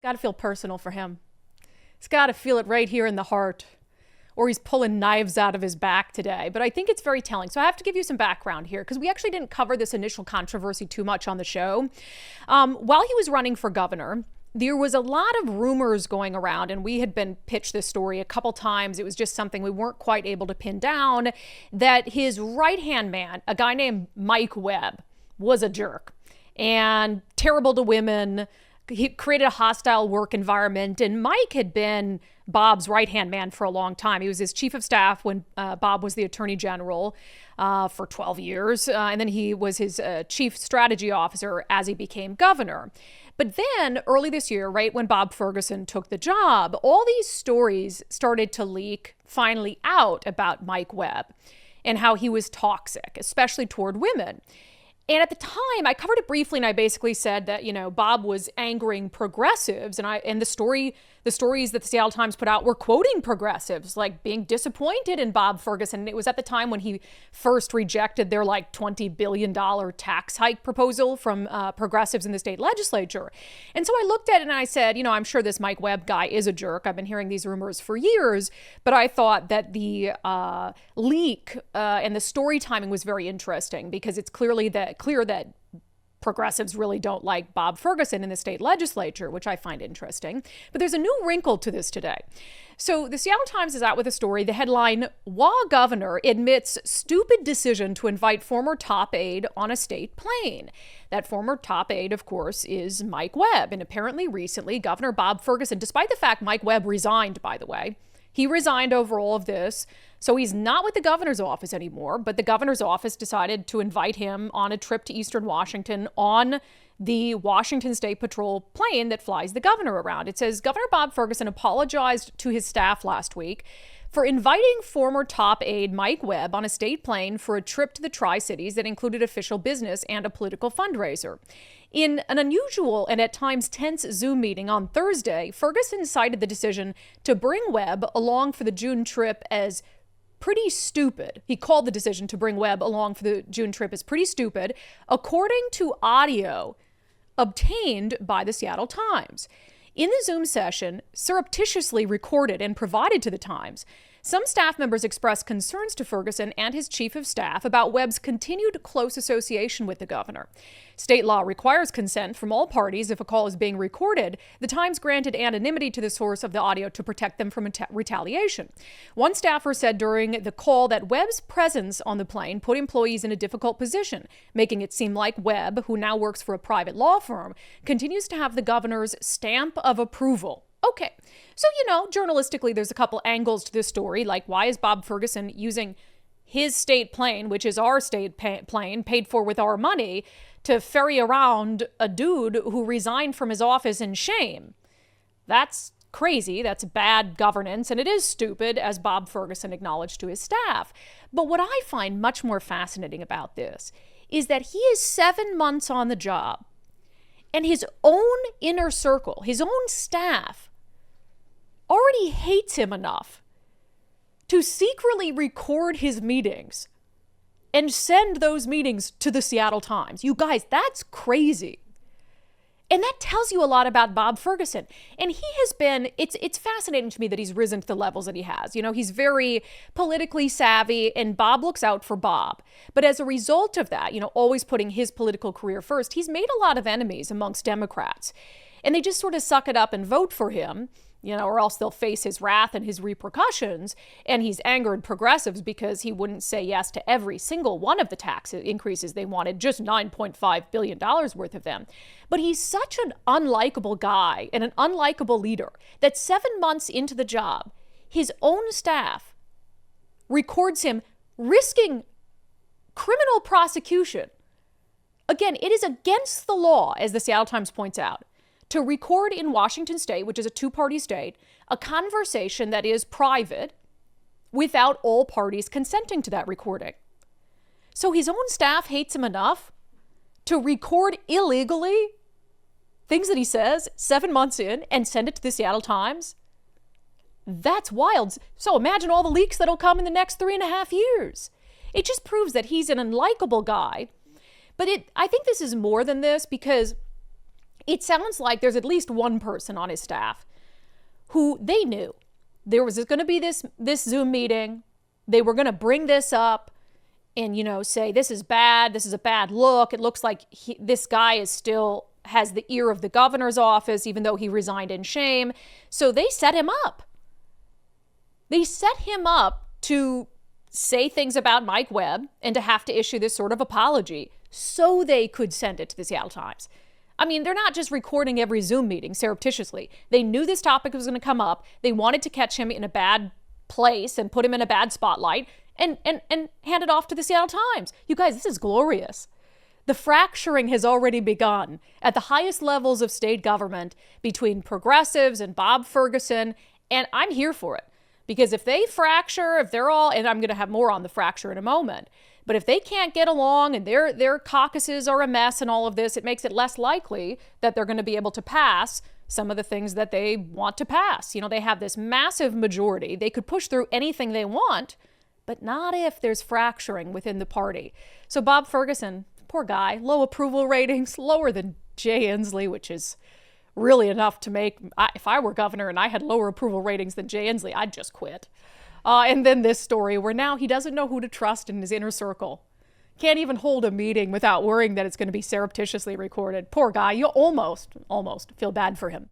Got to feel personal for him. He's got to feel it right here in the heart. Or he's pulling knives out of his back today. But I think it's very telling. So I have to give you some background here because we actually didn't cover this initial controversy too much on the show. While he was running for governor, there was a lot of rumors going around, and we had been pitched this story a couple times. It was just something we weren't quite able to pin down, that his right-hand man, a guy named Mike Webb, was a jerk and terrible to women. He created a hostile work environment, and Mike had been Bob's right-hand man for a long time. He was his chief of staff when Bob was the attorney general for 12 years, and then he was his chief strategy officer as he became governor. But then early this year, right when Bob Ferguson took the job, all these stories started to leak finally out about Mike Webb and how he was toxic, especially toward women. And at the time, I covered it briefly, and I basically said that, Bob was angering progressives, and the stories that the Seattle Times put out were quoting progressives, like being disappointed in Bob Ferguson. And it was at the time when he first rejected their $20 billion tax hike proposal from progressives in the state legislature. And so I looked at it and I said, I'm sure this Mike Webb guy is a jerk. I've been hearing these rumors for years, but I thought that the leak and the story timing was very interesting because it's clear that progressives really don't like Bob Ferguson in the state legislature, which I find interesting. But there's a new wrinkle to this today. So the Seattle Times is out with a story. The headline, "Wa Governor Admits Stupid Decision to Invite Former Top Aide on a State Plane." That former top aide, of course, is Mike Webb. And apparently recently, Governor Bob Ferguson, despite the fact Mike Webb resigned, by the way, he resigned over all of this. So he's not with the governor's office anymore, but the governor's office decided to invite him on a trip to Eastern Washington on the Washington State Patrol plane that flies the governor around. It says Governor Bob Ferguson apologized to his staff last week for inviting former top aide Mike Webb on a state plane for a trip to the Tri-Cities that included official business and a political fundraiser. In an unusual and at times tense Zoom meeting on Thursday, Ferguson cited the decision to bring Webb along for the June trip as pretty stupid. He called the decision to bring Webb along for the June trip as pretty stupid, according to audio obtained by the Seattle Times. In the Zoom session, surreptitiously recorded and provided to the Times, some staff members expressed concerns to Ferguson and his chief of staff about Webb's continued close association with the governor. State law requires consent from all parties if a call is being recorded. The Times granted anonymity to the source of the audio to protect them from retaliation. One staffer said during the call that Webb's presence on the plane put employees in a difficult position, making it seem like Webb, who now works for a private law firm, continues to have the governor's stamp of approval. Okay, so, journalistically, there's a couple angles to this story, like why is Bob Ferguson using his state plane, which is our state plane, paid for with our money, to ferry around a dude who resigned from his office in shame? That's crazy. That's bad governance, and it is stupid, as Bob Ferguson acknowledged to his staff. But what I find much more fascinating about this is that he is 7 months on the job, and his own inner circle, his own staff, already hates him enough to secretly record his meetings and send those meetings to the Seattle Times. You guys, that's crazy. And that tells you a lot about Bob Ferguson. And he has been, it's fascinating to me that he's risen to the levels that he has. He's very politically savvy, and Bob looks out for Bob. But as a result of that, always putting his political career first, he's made a lot of enemies amongst Democrats. And they just sort of suck it up and vote for him, or else they'll face his wrath and his repercussions. And he's angered progressives because he wouldn't say yes to every single one of the tax increases they wanted, just $9.5 billion worth of them. But he's such an unlikable guy and an unlikable leader that 7 months into the job, his own staff records him risking criminal prosecution. Again, it is against the law, as the Seattle Times points out, to record in Washington State, which is a two-party state, a conversation that is private without all parties consenting to that recording. So his own staff hates him enough to record illegally things that he says 7 months in and send it to the Seattle Times. That's wild. So imagine all the leaks that'll come in the next 3.5 years. It just proves that he's an unlikable guy. But I think this is more than this, because it sounds like there's at least one person on his staff who they knew there was going to be this Zoom meeting. They were going to bring this up and, say, this is bad. This is a bad look. It looks like this guy is still has the ear of the governor's office, even though he resigned in shame. So they set him up. They set him up to say things about Mike Webb and to have to issue this sort of apology so they could send it to the Seattle Times. I mean, they're not just recording every Zoom meeting surreptitiously. They knew this topic was going to come up. They wanted to catch him in a bad place and put him in a bad spotlight and hand it off to the Seattle Times. You guys, this is glorious. The fracturing has already begun at the highest levels of state government between progressives and Bob Ferguson, and I'm here for it. Because if they fracture, if they're all, and I'm going to have more on the fracture in a moment, but if they can't get along and their caucuses are a mess and all of this, it makes it less likely that they're going to be able to pass some of the things that they want to pass. They have this massive majority. They could push through anything they want, but not if there's fracturing within the party. So Bob Ferguson, poor guy, low approval ratings, lower than Jay Inslee, which is really enough to make, if I were governor and I had lower approval ratings than Jay Inslee, I'd just quit. And then this story where now he doesn't know who to trust in his inner circle. Can't even hold a meeting without worrying that it's going to be surreptitiously recorded. Poor guy, you almost feel bad for him.